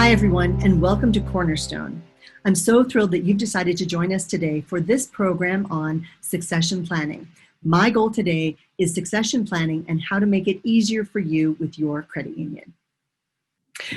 Hi, everyone, and welcome to Cornerstone. I'm so thrilled that you've decided to join us today for this program on succession planning. My goal today is succession planning and how to make it easier for you with your credit union.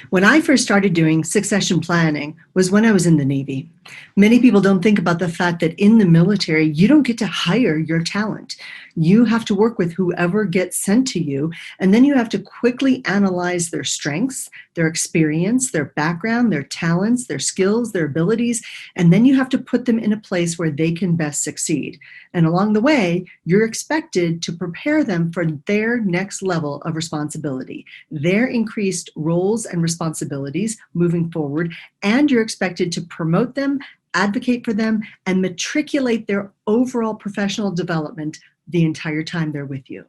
When I first started doing succession planning was when I was in the Navy. Many people don't think about the fact that in the military, you don't get to hire your talent. You have to work with whoever gets sent to you, and then you have to quickly analyze their strengths, their experience, their background, their talents, their skills, their abilities, and then you have to put them in a place where they can best succeed. And along the way, you're expected to prepare them for their next level of responsibility, their increased roles and responsibilities moving forward, and you're expected to promote them, advocate for them, and matriculate their overall professional development the entire time they're with you.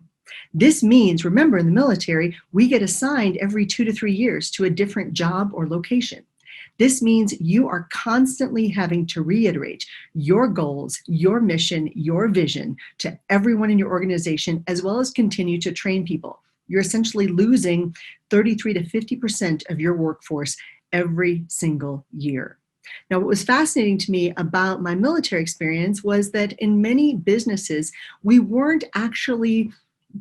This means, remember, in the military, we get assigned every 2 to 3 years to a different job or location. This means you are constantly having to reiterate your goals, your mission, your vision to everyone in your organization, as well as continue to train people. You're essentially losing 33 to 50% of your workforce every single year. Now, what was fascinating to me about my military experience was that in many businesses, we weren't actually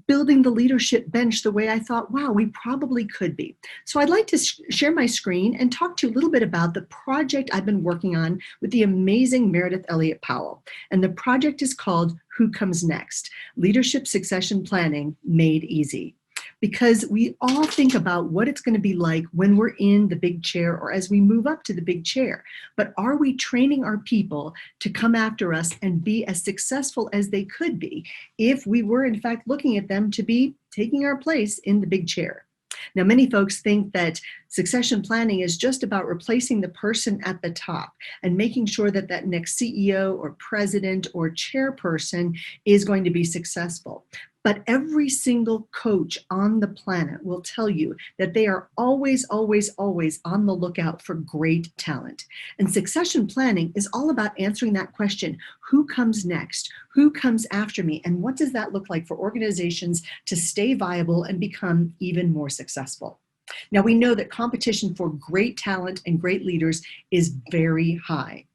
building the leadership bench the way I thought, wow, we probably could be. So I'd like to share my screen and talk to you a little bit about the project I've been working on with the amazing Meredith Elliott Powell. And the project is called Who Comes Next? Leadership Succession Planning Made Easy. Because we all think about what it's going to be like when we're in the big chair or as we move up to the big chair. But are we training our people to come after us and be as successful as they could be if we were, in fact, looking at them to be taking our place in the big chair? Now, many folks think that succession planning is just about replacing the person at the top and making sure that that next CEO or president or chairperson is going to be successful. But every single coach on the planet will tell you that they are always, always, always on the lookout for great talent. And succession planning is all about answering that question: who comes next? Who comes after me? And what does that look like for organizations to stay viable and become even more successful? Now, we know that competition for great talent and great leaders is very high.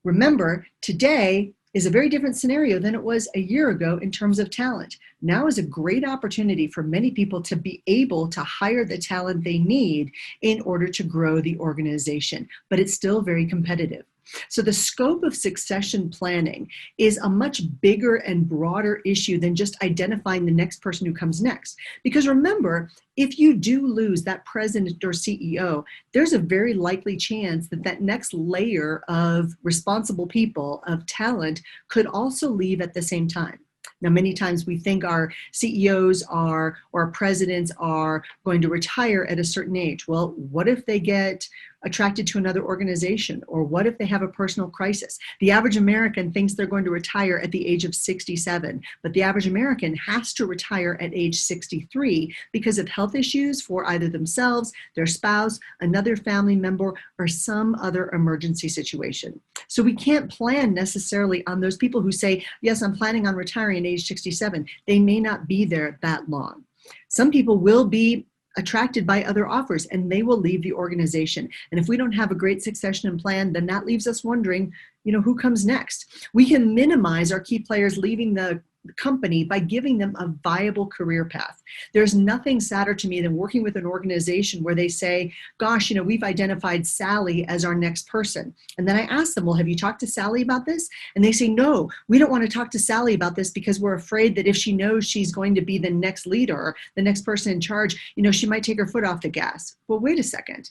Remember, today is a very different scenario than it was a year ago in terms of talent. Now is a great opportunity for many people to be able to hire the talent they need in order to grow the organization, but it's still very competitive. So the scope of succession planning is a much bigger and broader issue than just identifying the next person who comes next. Because remember, if you do lose that president or CEO, there's a very likely chance that that next layer of responsible people, of talent, could also leave at the same time. Now, many times we think our CEOs or our presidents are going to retire at a certain age. Well, what if they get attracted to another organization? Or what if they have a personal crisis? The average American thinks they're going to retire at the age of 67, but the average American has to retire at age 63 because of health issues for either themselves, their spouse, another family member, or some other emergency situation. So we can't plan necessarily on those people who say, yes, I'm planning on retiring at age 67. They may not be there that long. Some people will be attracted by other offers and they will leave the organization. And if we don't have a great succession plan, then that leaves us wondering, who comes next? We can minimize our key players leaving the company by giving them a viable career path. There's nothing sadder to me than working with an organization where they say, gosh, we've identified Sally as our next person. And then I ask them, well, have you talked to Sally about this? And they say, no, we don't want to talk to Sally about this because we're afraid that if she knows she's going to be the next leader, the next person in charge, she might take her foot off the gas. Well, wait a second.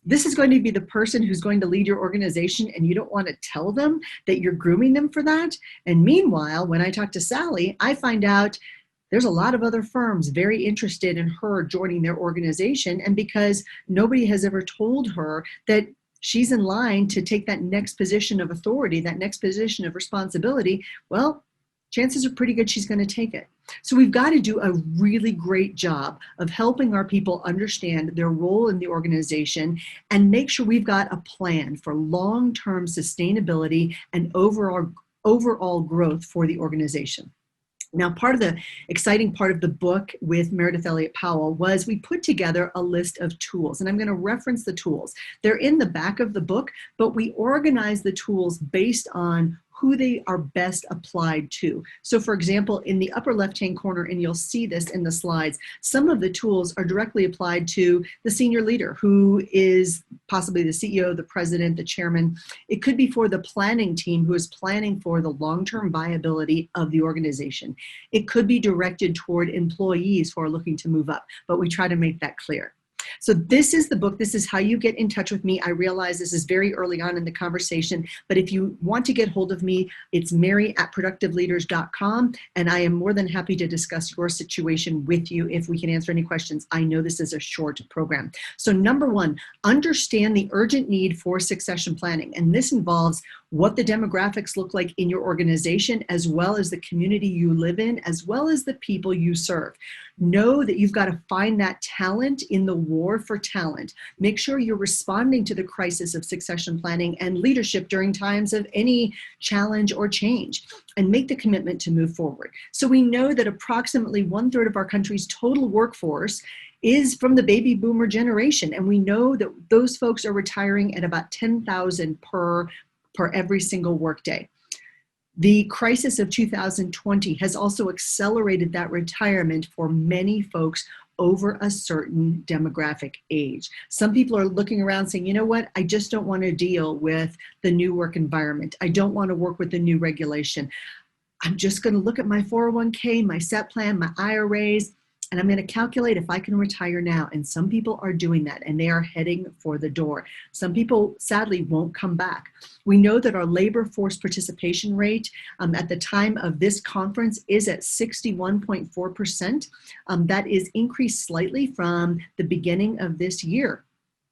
This is going to be the person who's going to lead your organization, and you don't want to tell them that you're grooming them for that. And meanwhile, when I talk to Sally, I find out there's a lot of other firms very interested in her joining their organization. And because nobody has ever told her that she's in line to take that next position of authority, that next position of responsibility, well, chances are pretty good she's going to take it. So we've got to do a really great job of helping our people understand their role in the organization and make sure we've got a plan for long-term sustainability and overall growth for the organization. Now, part of the exciting part of the book with Meredith Elliott Powell was we put together a list of tools, and I'm going to reference the tools. They're in the back of the book, but we organize the tools based on who they are best applied to. So for example, in the upper left-hand corner, and you'll see this in the slides, some of the tools are directly applied to the senior leader who is possibly the CEO, the president, the chairman. It could be for the planning team who is planning for the long-term viability of the organization. It could be directed toward employees who are looking to move up, but we try to make that clear. So this is the book. This is how you get in touch with me. I realize this is very early on in the conversation, but if you want to get hold of me, it's mary@productiveleaders.com, and I am more than happy to discuss your situation with you if we can answer any questions. I know this is a short program. So number one, understand the urgent need for succession planning, and this involves what the demographics look like in your organization, as well as the community you live in, as well as the people you serve. Know that you've got to find that talent in the war for talent. Make sure you're responding to the crisis of succession planning and leadership during times of any challenge or change, and make the commitment to move forward. So we know that approximately 1/3 of our country's total workforce is from the baby boomer generation, and we know that those folks are retiring at about 10,000 per every single workday. The crisis of 2020 has also accelerated that retirement for many folks over a certain demographic age. Some people are looking around saying, you know what, I just don't want to deal with the new work environment. I don't want to work with the new regulation. I'm just going to look at my 401k, my SEP plan, my IRAs, and I'm going to calculate if I can retire now. And some people are doing that, and they are heading for the door. Some people, sadly, won't come back. We know that our labor force participation rate at the time of this conference is at 61.4%. That is increased slightly from the beginning of this year,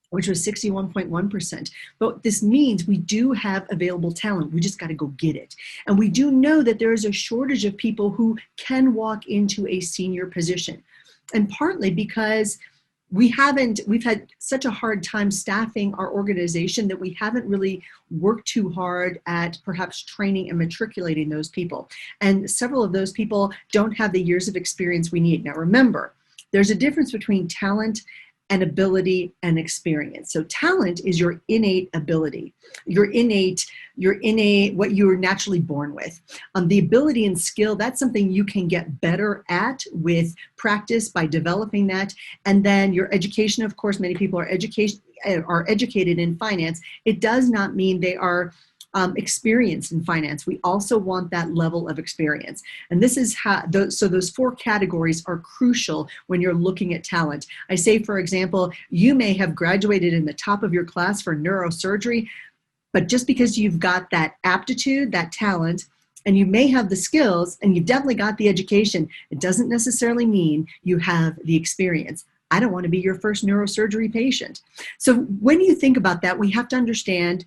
which was 61.1%. But this means we do have available talent. We just got to go get it. And we do know that there is a shortage of people who can walk into a senior position. And partly because we've had such a hard time staffing our organization that we haven't really worked too hard at perhaps training and matriculating those people. And several of those people don't have the years of experience we need. Now remember, there's a difference between talent and ability and experience. So talent is your innate ability, your innate, what you're naturally born with. The ability and skill, that's something you can get better at with practice by developing that. And then your education, of course, many people are educated in finance. It does not mean they are experience in finance. We also want that level of experience. And this is how, so those four categories are crucial when you're looking at talent. I say, for example, you may have graduated in the top of your class for neurosurgery, but just because you've got that aptitude, that talent, and you may have the skills, and you've definitely got the education, it doesn't necessarily mean you have the experience. I don't want to be your first neurosurgery patient. So when you think about that, we have to understand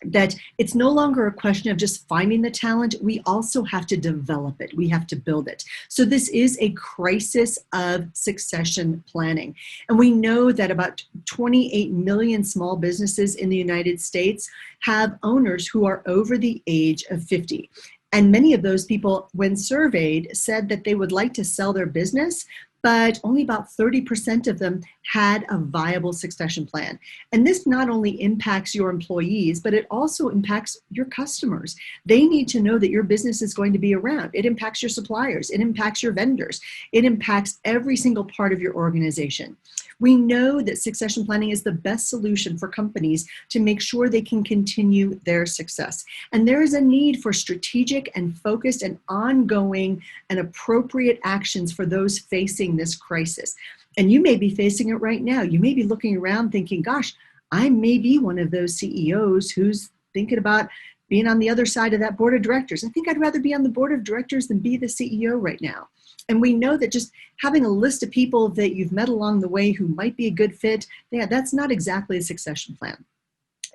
that it's no longer a question of just finding the talent. We also have to develop it. We have to build it. So this is a crisis of succession planning. And we know that about 28 million small businesses in the United States have owners who are over the age of 50. And many of those people, when surveyed, said that they would like to sell their business, but only about 30% of them had a viable succession plan. And this not only impacts your employees, but it also impacts your customers. They need to know that your business is going to be around. It impacts your suppliers. It impacts your vendors. It impacts every single part of your organization. We know that succession planning is the best solution for companies to make sure they can continue their success. And there is a need for strategic and focused and ongoing and appropriate actions for those facing this crisis. And you may be facing it right now. You may be looking around thinking, gosh, I may be one of those CEOs who's thinking about being on the other side of that board of directors. I think I'd rather be on the board of directors than be the CEO right now. And we know that just having a list of people that you've met along the way who might be a good fit, that's not exactly a succession plan.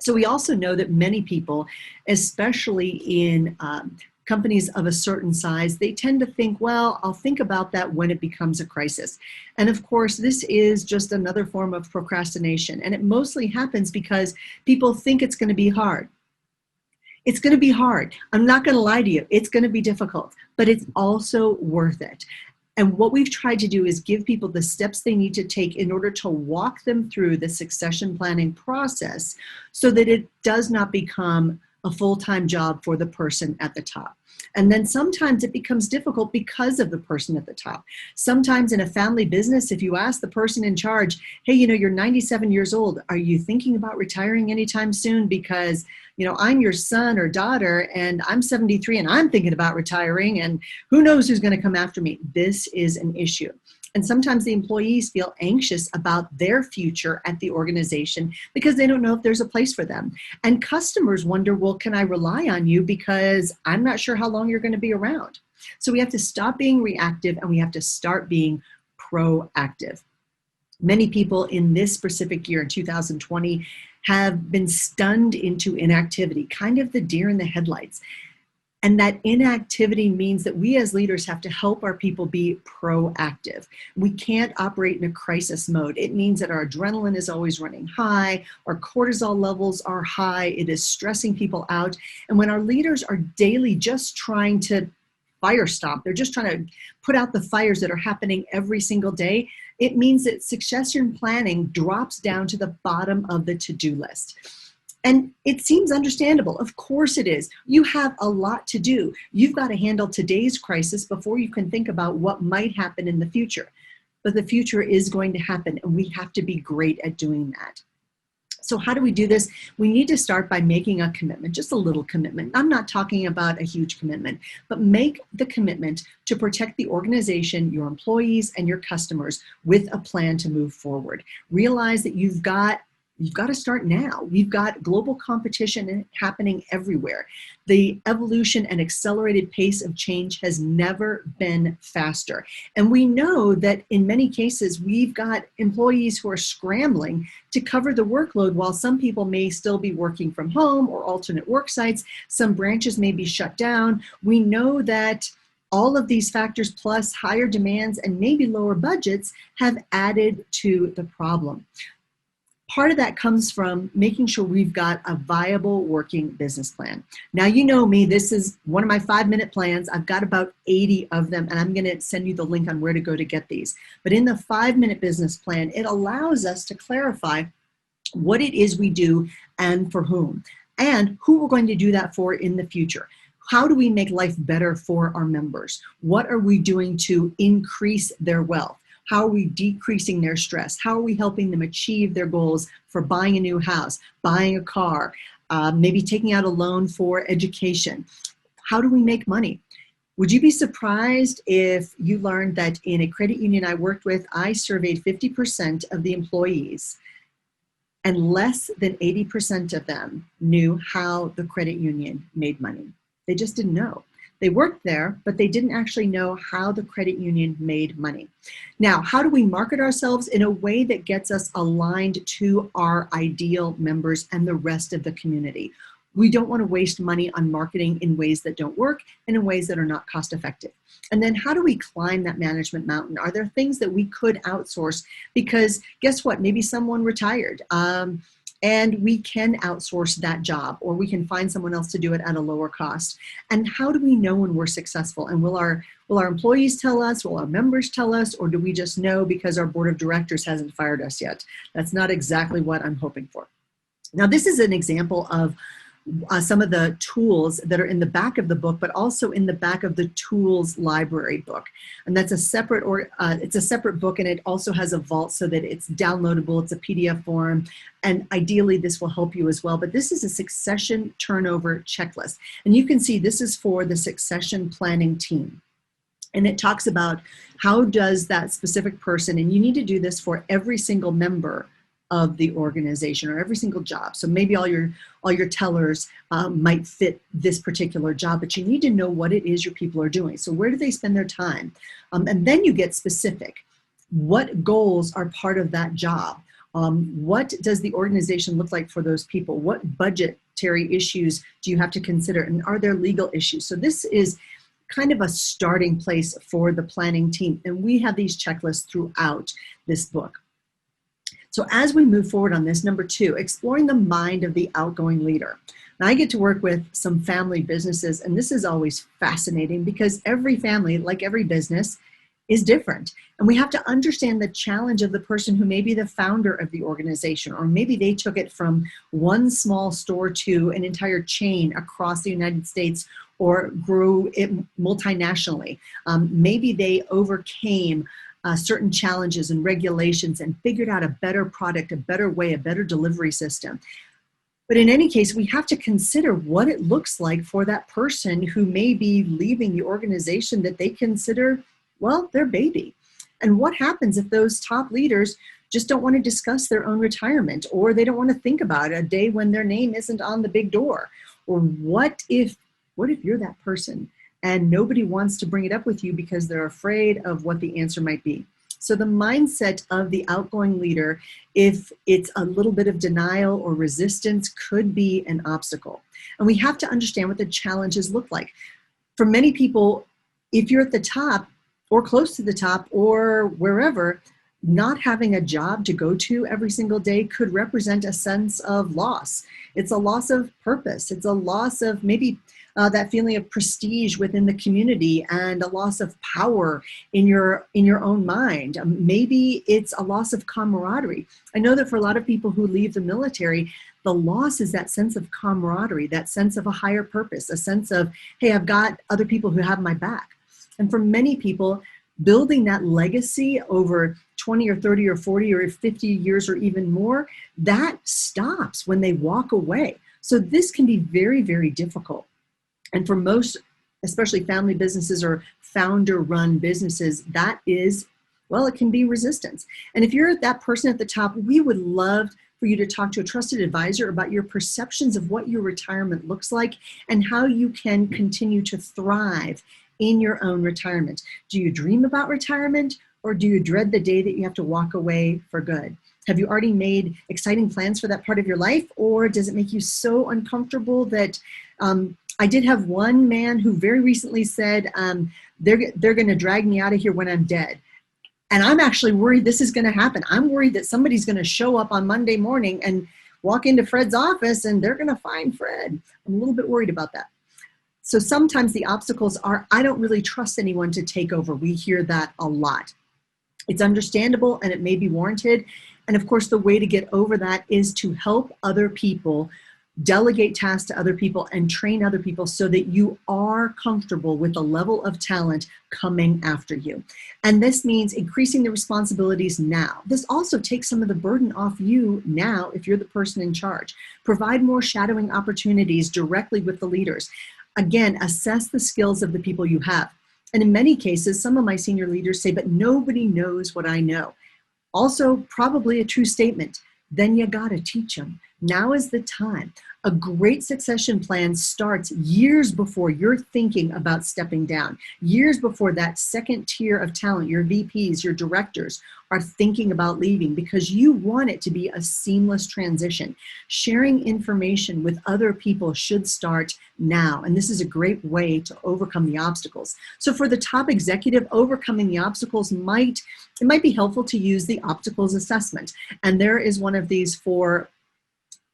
So we also know that many people, especially in companies of a certain size, they tend to think, well, I'll think about that when it becomes a crisis. And of course, this is just another form of procrastination. And it mostly happens because people think it's going to be hard. It's going to be hard. I'm not going to lie to you. It's going to be difficult, but it's also worth it. And what we've tried to do is give people the steps they need to take in order to walk them through the succession planning process so that it does not become a full-time job for the person at the top. And then sometimes it becomes difficult because of the person at the top. Sometimes in a family business, if you ask the person in charge, hey, you're 97 years old, are you thinking about retiring anytime soon? Because, I'm your son or daughter and I'm 73 and I'm thinking about retiring and who knows who's going to come after me. This is an issue. And sometimes the employees feel anxious about their future at the organization because they don't know if there's a place for them. And customers wonder, well, can I rely on you because I'm not sure how long you're going to be around? So we have to stop being reactive and we have to start being proactive. Many people in this specific year, in 2020, have been stunned into inactivity, kind of the deer in the headlights. And that inactivity means that we as leaders have to help our people be proactive. We can't operate in a crisis mode. It means that our adrenaline is always running high, our cortisol levels are high, it is stressing people out. And when our leaders are daily just trying to fire stop, they're just trying to put out the fires that are happening every single day, it means that succession planning drops down to the bottom of the to-do list. And it seems understandable. Of course it is. You have a lot to do. You've got to handle today's crisis before you can think about what might happen in the future. But the future is going to happen, and we have to be great at doing that. So how do we do this? We need to start by making a commitment, just a little commitment. I'm not talking about a huge commitment, but make the commitment to protect the organization, your employees, and your customers with a plan to move forward. Realize that you've got to start now. We've got global competition happening everywhere. The evolution and accelerated pace of change has never been faster. And we know that in many cases, we've got employees who are scrambling to cover the workload while some people may still be working from home or alternate work sites. Some branches may be shut down. We know that all of these factors plus higher demands and maybe lower budgets have added to the problem. Part of that comes from making sure we've got a viable working business plan. Now, you know me, this is one of my 5-minute plans. I've got about 80 of them, and I'm going to send you the link on where to go to get these. But in the 5-minute business plan, it allows us to clarify what it is we do and for whom, and who we're going to do that for in the future. How do we make life better for our members? What are we doing to increase their wealth? How are we decreasing their stress? How are we helping them achieve their goals for buying a new house, buying a car, maybe taking out a loan for education? How do we make money? Would you be surprised if you learned that in a credit union I worked with, I surveyed 50% of the employees, and less than 80% of them knew how the credit union made money. They just didn't know. They worked there, but they didn't actually know how the credit union made money. Now, how do we market ourselves in a way that gets us aligned to our ideal members and the rest of the community? We don't want to waste money on marketing in ways that don't work and in ways that are not cost effective. And then how do we climb that management mountain? Are there things that we could outsource? Because guess what? Maybe someone retired. And we can outsource that job, or we can find someone else to do it at a lower cost. And how do we know when we're successful? And will our employees tell us? Will our members tell us? Or do we just know because our board of directors hasn't fired us yet? That's not exactly what I'm hoping for. Now, this is an example of some of the tools that are in the back of the book, but also in the back of the tools library book. And that's a separate, it's a separate book, and it also has a vault so that it's downloadable. It's a PDF form, and ideally this will help you as well. But this is a succession turnover checklist. And you can see this is for the succession planning team. And it talks about how does that specific person, and you need to do this for every single member of the organization or every single job. So maybe all your tellers might fit this particular job, but you need to know what it is your people are doing. So where do they spend their time? And then you get specific. What goals are part of that job? What does the organization look like for those people? What budgetary issues do you have to consider? And are there legal issues? So this is kind of a starting place for the planning team. And we have these checklists throughout this book. So as we move forward on this, number 2, exploring the mind of the outgoing leader. Now, I get to work with some family businesses, and this is always fascinating because every family, like every business, is different. And we have to understand the challenge of the person who may be the founder of the organization, or maybe they took it from one small store to an entire chain across the United States, or grew it multinationally. Maybe they overcame certain challenges and regulations and figured out a better product, a better way, a better delivery system. But in any case, we have to consider what it looks like for that person who may be leaving the organization that they consider, well, their baby. And what happens if those top leaders just don't want to discuss their own retirement, or they don't want to think about a day when their name isn't on the big door? Or what if you're that person and nobody wants to bring it up with you because they're afraid of what the answer might be? So the mindset of the outgoing leader, if it's a little bit of denial or resistance, could be an obstacle. And we have to understand what the challenges look like. For many people, if you're at the top or close to the top or wherever, not having a job to go to every single day could represent a sense of loss. It's a loss of purpose. It's a loss of maybe that feeling of prestige within the community, and a loss of power in your own mind. Maybe it's a loss of camaraderie. I know that for a lot of people who leave the military, the loss is that sense of camaraderie, that sense of a higher purpose, a sense of, hey, I've got other people who have my back. And for many people, building that legacy over 20 or 30 or 40 or 50 years or even more, that stops when they walk away. So this can be very, very difficult. And for most, especially family businesses or founder-run businesses, that is, well, it can be resistance. And if you're that person at the top, we would love for you to talk to a trusted advisor about your perceptions of what your retirement looks like and how you can continue to thrive in your own retirement. Do you dream about retirement, or do you dread the day that you have to walk away for good? Have you already made exciting plans for that part of your life, or does it make you so uncomfortable that I did have one man who very recently said, they're going to drag me out of here when I'm dead. And I'm actually worried this is going to happen. I'm worried that somebody's going to show up on Monday morning and walk into Fred's office and they're going to find Fred. I'm a little bit worried about that. So sometimes the obstacles are, I don't really trust anyone to take over. We hear that a lot. It's understandable and it may be warranted. And of course, the way to get over that is to help other people, delegate tasks to other people, and train other people so that you are comfortable with the level of talent coming after you. And this means increasing the responsibilities now. This also takes some of the burden off you now if you're the person in charge. Provide more shadowing opportunities directly with the leaders. Again, assess the skills of the people you have. And in many cases, some of my senior leaders say, but nobody knows what I know. Also, probably a true statement. Then you gotta teach them. Now is the time. A great succession plan starts years before you're thinking about stepping down, years before that second tier of talent, your VPs, your directors, are thinking about leaving, because you want it to be a seamless transition. Sharing information with other people should start now, and this is a great way to overcome the obstacles. So for the top executive, overcoming the obstacles might be helpful to use the obstacles assessment, and there is one of these for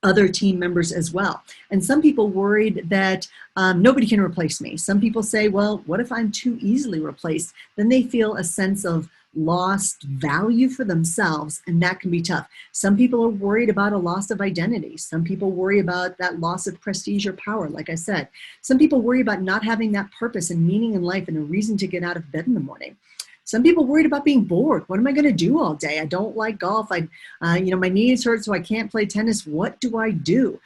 other team members as well. And some people worried that nobody can replace me. Some people say, well, what if I'm too easily replaced? Then they feel a sense of lost value for themselves, and that can be tough. Some people are worried about a loss of identity. Some people worry about that loss of prestige or power, like I said. Some people worry about not having that purpose and meaning in life and a reason to get out of bed in the morning. Some people worried about being bored. What am I going to do all day? I don't like golf. My knees hurt, so I can't play tennis. What do I do?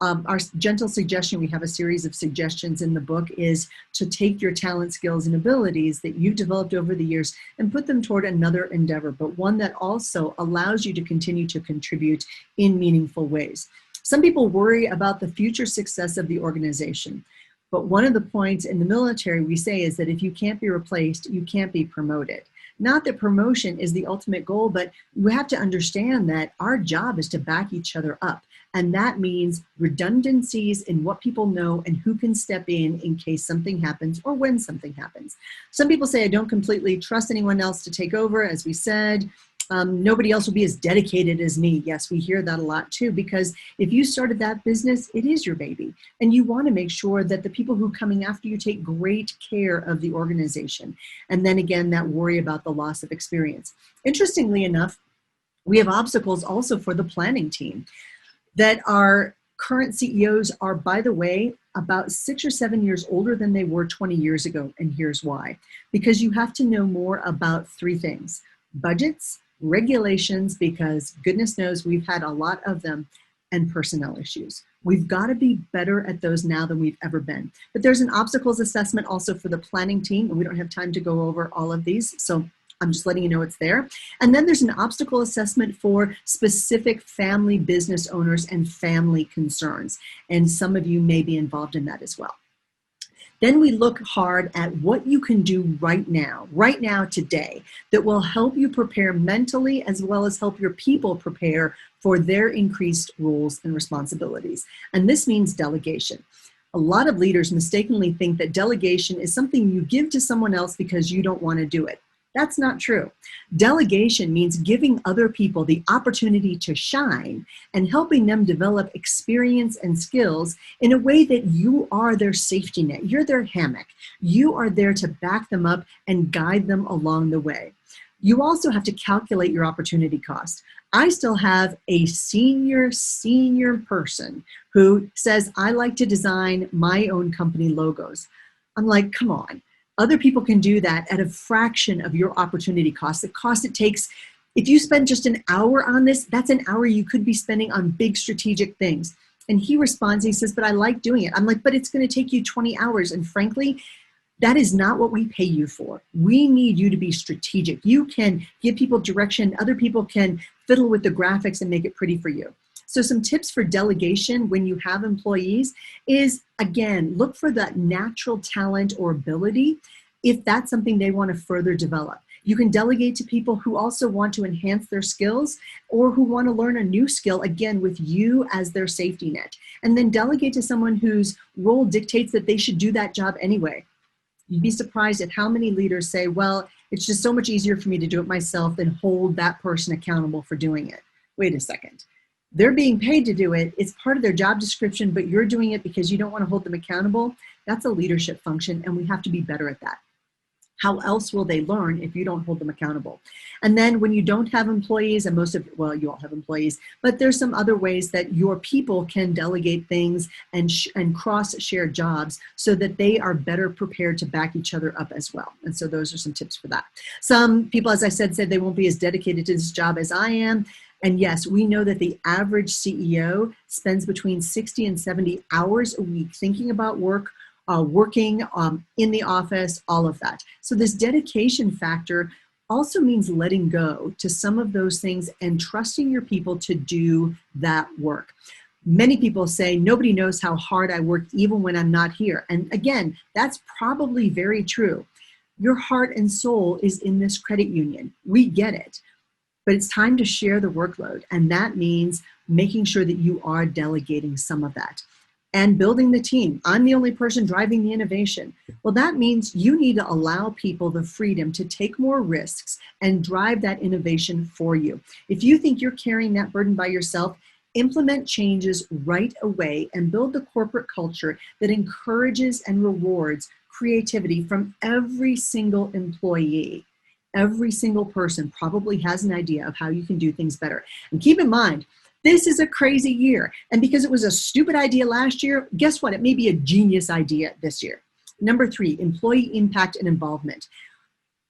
Our gentle suggestion, we have a series of suggestions in the book, is to take your talent, skills, and abilities that you've developed over the years and put them toward another endeavor, but one that also allows you to continue to contribute in meaningful ways. Some people worry about the future success of the organization. But one of the points in the military we say is that if you can't be replaced, you can't be promoted. Not that promotion is the ultimate goal, but we have to understand that our job is to back each other up. And that means redundancies in what people know and who can step in case something happens or when something happens. Some people say, I don't completely trust anyone else to take over, as we said. Nobody else will be as dedicated as me. Yes, we hear that a lot too, because if you started that business, it is your baby. And you want to make sure that the people who are coming after you take great care of the organization. And then again, that worry about the loss of experience. Interestingly enough, we have obstacles also for the planning team, that our current CEOs are, by the way, about 6 or 7 years older than they were 20 years ago. And here's why. Because you have to know more about three things: budgets, regulations, because goodness knows we've had a lot of them, and personnel issues. We've got to be better at those now than we've ever been. But there's an obstacles assessment also for the planning team, and we don't have time to go over all of these, so I'm just letting you know it's there. And then there's an obstacle assessment for specific family business owners and family concerns. And some of you may be involved in that as well. Then we look hard at what you can do right now, today, that will help you prepare mentally as well as help your people prepare for their increased roles and responsibilities. And this means delegation. A lot of leaders mistakenly think that delegation is something you give to someone else because you don't want to do it. That's not true. Delegation means giving other people the opportunity to shine and helping them develop experience and skills in a way that you are their safety net. You're their hammock. You are there to back them up and guide them along the way. You also have to calculate your opportunity cost. I still have a senior person who says, I like to design my own company logos. I'm like, come on. Other people can do that at a fraction of your opportunity cost. The cost it takes, if you spend just an hour on this, that's an hour you could be spending on big strategic things. And he responds, he says, but I like doing it. I'm like, but it's going to take you 20 hours. And frankly, that is not what we pay you for. We need you to be strategic. You can give people direction. Other people can fiddle with the graphics and make it pretty for you. So some tips for delegation when you have employees is, again, look for that natural talent or ability if that's something they want to further develop. You can delegate to people who also want to enhance their skills or who want to learn a new skill, again, with you as their safety net. And then delegate to someone whose role dictates that they should do that job anyway. You'd be surprised at how many leaders say, well, it's just so much easier for me to do it myself than hold that person accountable for doing it. Wait a second. They're being paid to do it. It's part of their job description, but you're doing it because you don't want to hold them accountable. That's a leadership function, and we have to be better at that. How else will they learn if you don't hold them accountable? And then when you don't have employees, and you all have employees, but there's some other ways that your people can delegate things and cross-share jobs so that they are better prepared to back each other up as well. And so those are some tips for that. Some people, as I said they won't be as dedicated to this job as I am. And yes, we know that the average CEO spends between 60 and 70 hours a week thinking about work, working in the office, all of that. So this dedication factor also means letting go to some of those things and trusting your people to do that work. Many people say, nobody knows how hard I work even when I'm not here. And again, that's probably very true. Your heart and soul is in this credit union. We get it. But it's time to share the workload. And that means making sure that you are delegating some of that. And building the team. I'm the only person driving the innovation. Well, that means you need to allow people the freedom to take more risks and drive that innovation for you. If you think you're carrying that burden by yourself, implement changes right away and build the corporate culture that encourages and rewards creativity from every single employee. Every single person probably has an idea of how you can do things better. And keep in mind, this is a crazy year. And because it was a stupid idea last year, guess what? It may be a genius idea this year. Number 3, employee impact and involvement.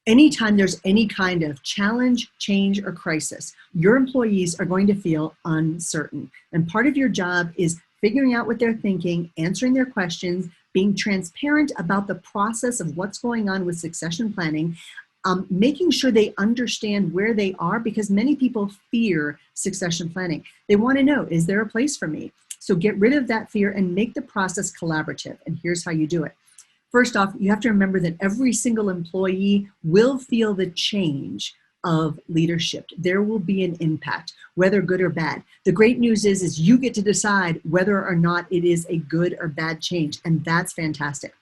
Anytime there's any kind of challenge, change, or crisis, your employees are going to feel uncertain. And part of your job is figuring out what they're thinking, answering their questions, being transparent about the process of what's going on with succession planning, making sure they understand where they are, because many people fear succession planning. They want to know, is there a place for me? So get rid of that fear and make the process collaborative. And here's how you do it. First off, you have to remember that every single employee will feel the change of leadership. There will be an impact, whether good or bad. The great news is you get to decide whether or not it is a good or bad change. And that's fantastic.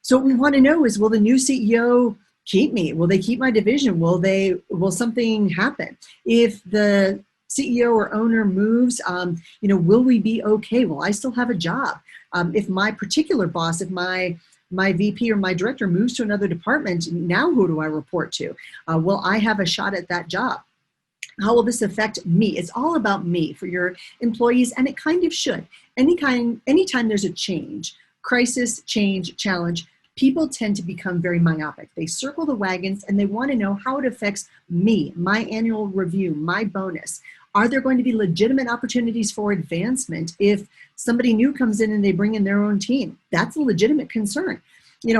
So what we want to know is, will the new CEO keep me? Will they keep my division? Will something happen? If the CEO or owner moves, will we be okay? Will I still have a job? If my particular boss, if my VP or my director moves to another department, now who do I report to? Will I have a shot at that job? How will this affect me? It's all about me for your employees, and it kind of should. Anytime there's a change, crisis, change, challenge, people tend to become very myopic. They circle the wagons and they want to know how it affects me, my annual review, my bonus. Are there going to be legitimate opportunities for advancement if somebody new comes in and they bring in their own team? That's a legitimate concern.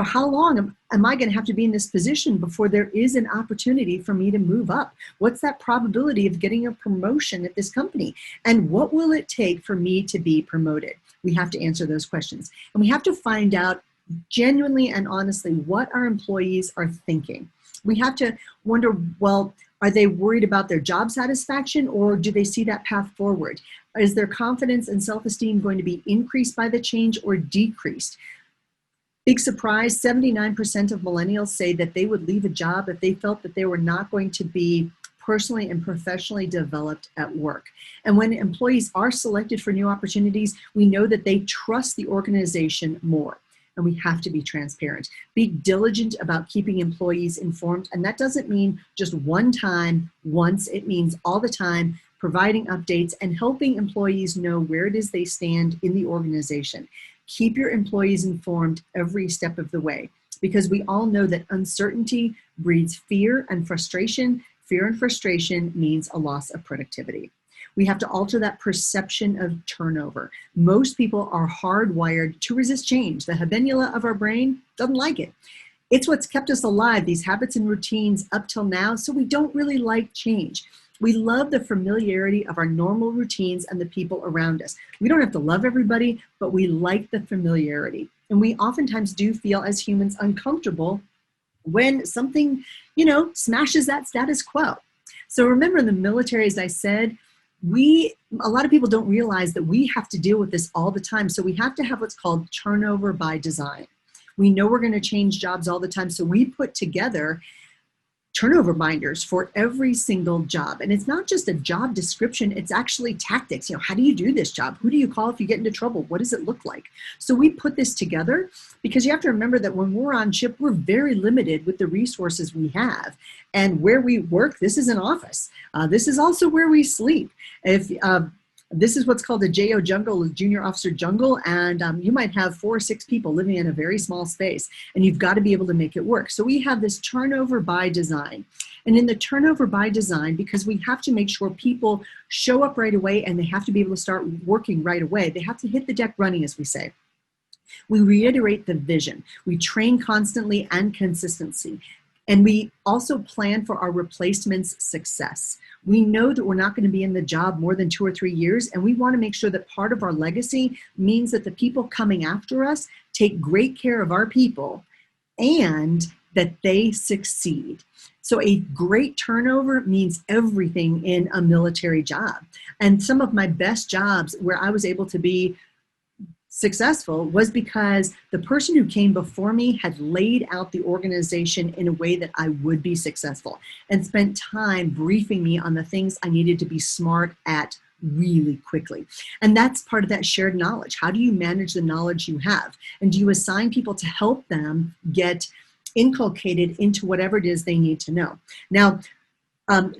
How long am I going to have to be in this position before there is an opportunity for me to move up? What's that probability of getting a promotion at this company? And what will it take for me to be promoted? We have to answer those questions. And we have to find out genuinely and honestly what our employees are thinking. We have to wonder, well, are they worried about their job satisfaction, or do they see that path forward? Is their confidence and self-esteem going to be increased by the change or decreased? Big surprise, 79% of millennials say that they would leave a job if they felt that they were not going to be personally and professionally developed at work. And when employees are selected for new opportunities, we know that they trust the organization more. And we have to be transparent. Be diligent about keeping employees informed. And that doesn't mean just one time, once. It means all the time, providing updates and helping employees know where it is they stand in the organization. Keep your employees informed every step of the way, because we all know that uncertainty breeds fear and frustration. Fear and frustration means a loss of productivity. We have to alter that perception of turnover. Most people are hardwired to resist change. The habenula of our brain doesn't like it. It's what's kept us alive, these habits and routines up till now, so we don't really like change. We love the familiarity of our normal routines and the people around us. We don't have to love everybody, but we like the familiarity. And we oftentimes do feel as humans uncomfortable when something, smashes that status quo. So remember, in the military, as I said, a lot of people don't realize that we have to deal with this all the time. So we have to have what's called turnover by design. We know we're going to change jobs all the time. So we put together turnover binders for every single job. And it's not just a job description, it's actually tactics. How do you do this job? Who do you call if you get into trouble? What does it look like? So we put this together because you have to remember that when we're on ship, we're very limited with the resources we have. And where we work, this is an office. This is also where we sleep. This is what's called a JO jungle, a junior officer jungle, and you might have 4 or 6 people living in a very small space, and you've got to be able to make it work. So we have this turnover by design. And in the turnover by design, because we have to make sure people show up right away and they have to be able to start working right away, they have to hit the deck running, as we say. We reiterate the vision. We train constantly and consistency. And we also plan for our replacement's success. We know that we're not going to be in the job more than 2 or 3 years, and we want to make sure that part of our legacy means that the people coming after us take great care of our people and that they succeed. So a great turnover means everything in a military job. And some of my best jobs where I was able to be successful was because the person who came before me had laid out the organization in a way that I would be successful and spent time briefing me on the things I needed to be smart at really quickly. And that's part of that shared knowledge. How do you manage the knowledge you have? And do you assign people to help them get inculcated into whatever it is they need to know? Now,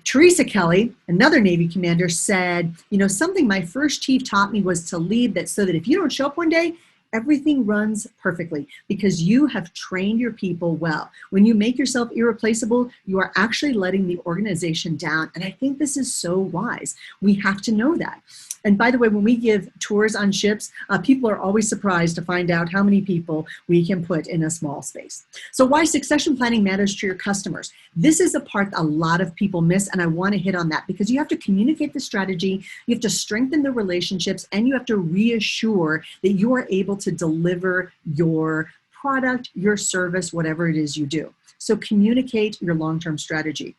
Teresa Kelly, another Navy commander, said, something my first chief taught me was to lead that so that if you don't show up one day, everything runs perfectly because you have trained your people well. When you make yourself irreplaceable, you are actually letting the organization down. And I think this is so wise. We have to know that. And by the way, when we give tours on ships, people are always surprised to find out how many people we can put in a small space. So why succession planning matters to your customers. This is a part a lot of people miss, and I want to hit on that because you have to communicate the strategy, you have to strengthen the relationships, and you have to reassure that you are able to deliver your product, your service, whatever it is you do. So communicate your long-term strategy.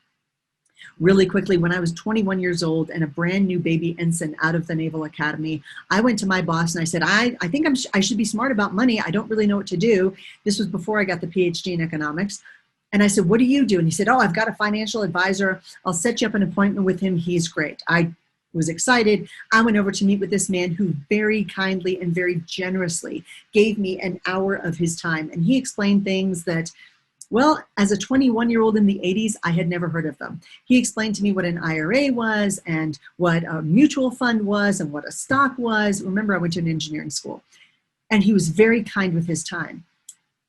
Really quickly, when I was 21 years old and a brand new baby ensign out of the Naval Academy, I went to my boss and I said, I think I should be smart about money. I don't really know what to do. This was before I got the PhD in economics. And I said, what do you do? And he said, oh, I've got a financial advisor. I'll set you up an appointment with him. He's great. I was excited. I went over to meet with this man who very kindly and very generously gave me an hour of his time. And he explained things that, well, as a 21-year-old in the 80s, I had never heard of them. He explained to me what an IRA was and what a mutual fund was and what a stock was. Remember, I went to an engineering school. And he was very kind with his time.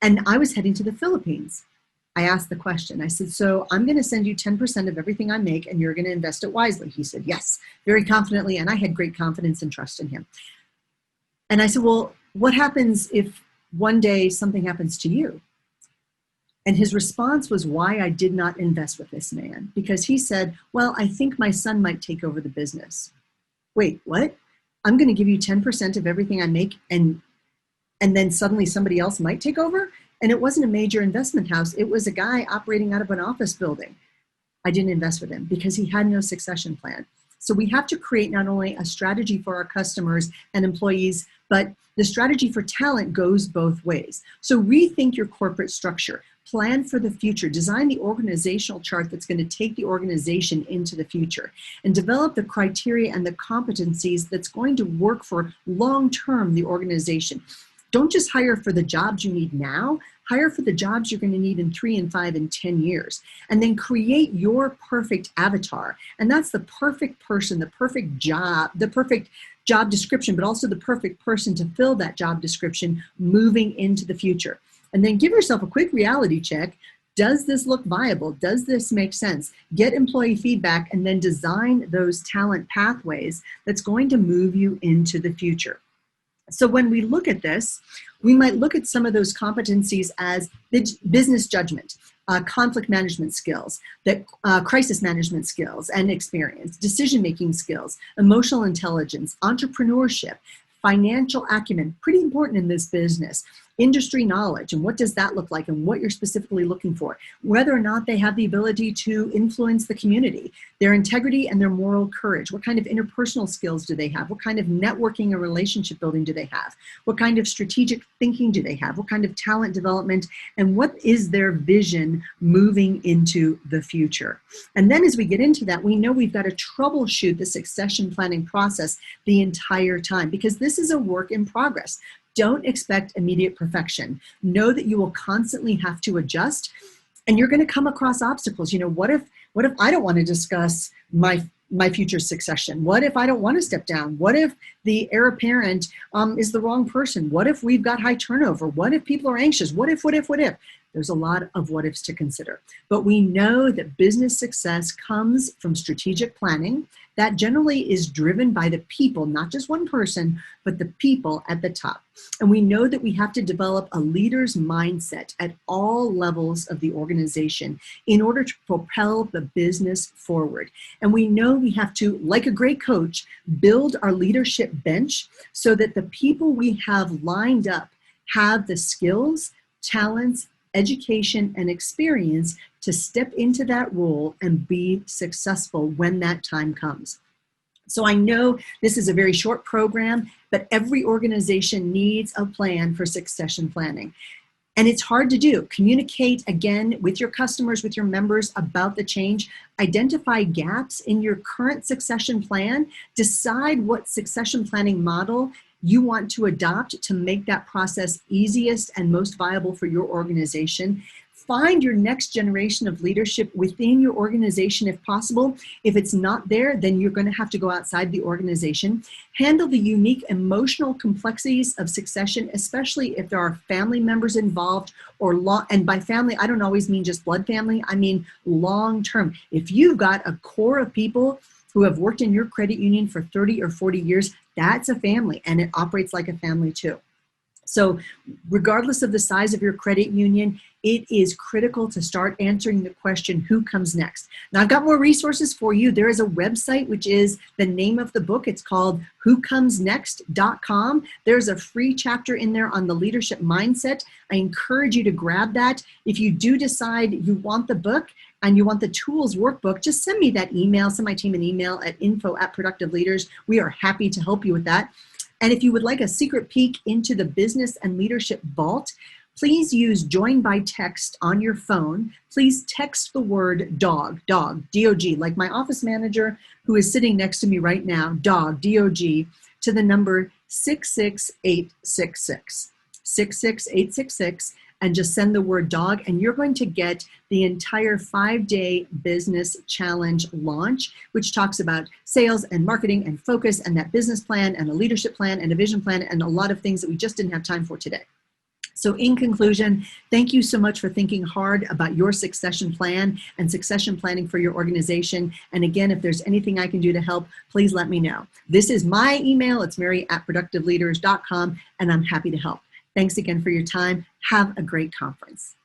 And I was heading to the Philippines. I asked the question. I said, so I'm going to send you 10% of everything I make and you're going to invest it wisely. He said, yes, very confidently. And I had great confidence and trust in him. And I said, well, what happens if one day something happens to you? And his response was why I did not invest with this man. Because he said, well, I think my son might take over the business. Wait, what? I'm going to give you 10% of everything I make and then suddenly somebody else might take over? And it wasn't a major investment house. It was a guy operating out of an office building. I didn't invest with him because he had no succession plan. So we have to create not only a strategy for our customers and employees, but the strategy for talent goes both ways. So rethink your corporate structure. Plan for the future. Design the organizational chart that's going to take the organization into the future. And develop the criteria and the competencies that's going to work for long-term the organization. Don't just hire for the jobs you need now, hire for the jobs you're going to need in 3 and 5 and 10 years. And then create your perfect avatar. And that's the perfect person, the perfect job description, but also the perfect person to fill that job description moving into the future. And then give yourself a quick reality check. Does this look viable? Does this make sense? Get employee feedback and then design those talent pathways that's going to move you into the future. So when we look at this, we might look at some of those competencies as business judgment, conflict management skills, crisis management skills and experience, decision-making skills, emotional intelligence, entrepreneurship, financial acumen, pretty important in this business, industry knowledge, and what does that look like and what you're specifically looking for, whether or not they have the ability to influence the community, their integrity and their moral courage, what kind of interpersonal skills do they have, what kind of networking and relationship building do they have, what kind of strategic thinking do they have, what kind of talent development, and what is their vision moving into the future. And then as we get into that, we know we've got to troubleshoot the succession planning process the entire time because this is a work in progress. Don't expect immediate perfection. Know that you will constantly have to adjust and you're going to come across obstacles. You know, what if I don't want to discuss my future succession? What if I don't want to step down? What if the heir apparent is the wrong person? What if we've got high turnover? What if people are anxious? What if? There's a lot of what ifs to consider. But we know that business success comes from strategic planning that generally is driven by the people, not just one person, but the people at the top. And we know that we have to develop a leader's mindset at all levels of the organization in order to propel the business forward. And we know we have to, like a great coach, build our leadership bench so that the people we have lined up have the skills, talents, education, and experience to step into that role and be successful when that time comes. So I know this is a very short program, but every organization needs a plan for succession planning. And it's hard to do. Communicate again with your customers, with your members about the change. Identify gaps in your current succession plan. Decide what succession planning model you want to adopt to make that process easiest and most viable for your organization. Find your next generation of leadership within your organization if possible. If it's not there, then you're going to have to go outside the organization. Handle the unique emotional complexities of succession, especially if there are family members involved and by family, I don't always mean just blood family, I mean long-term. If you've got a core of people who have worked in your credit union for 30 or 40 years, that's a family and it operates like a family too. So regardless of the size of your credit union, it is critical to start answering the question, who comes next? Now, I've got more resources for you. There is a website, which is the name of the book. It's called whocomesnext.com. There's a free chapter in there on the leadership mindset. I encourage you to grab that. If you do decide you want the book and you want the tools workbook, just send me that email, send my team an email at info@productiveleaders. We are happy to help you with that. And if you would like a secret peek into the business and leadership vault, Please use join by text on your phone. Please text the word dog, D-O-G, like my office manager who is sitting next to me right now, dog, D-O-G, to the number 66866. 66866, and just send the word dog, and you're going to get the entire 5-day business challenge launch, which talks about sales and marketing and focus and that business plan and a leadership plan and a vision plan and a lot of things that we just didn't have time for today. So in conclusion, thank you so much for thinking hard about your succession plan and succession planning for your organization. And again, if there's anything I can do to help, please let me know. This is my email. It's mary@productiveleaders.com, and I'm happy to help. Thanks again for your time. Have a great conference.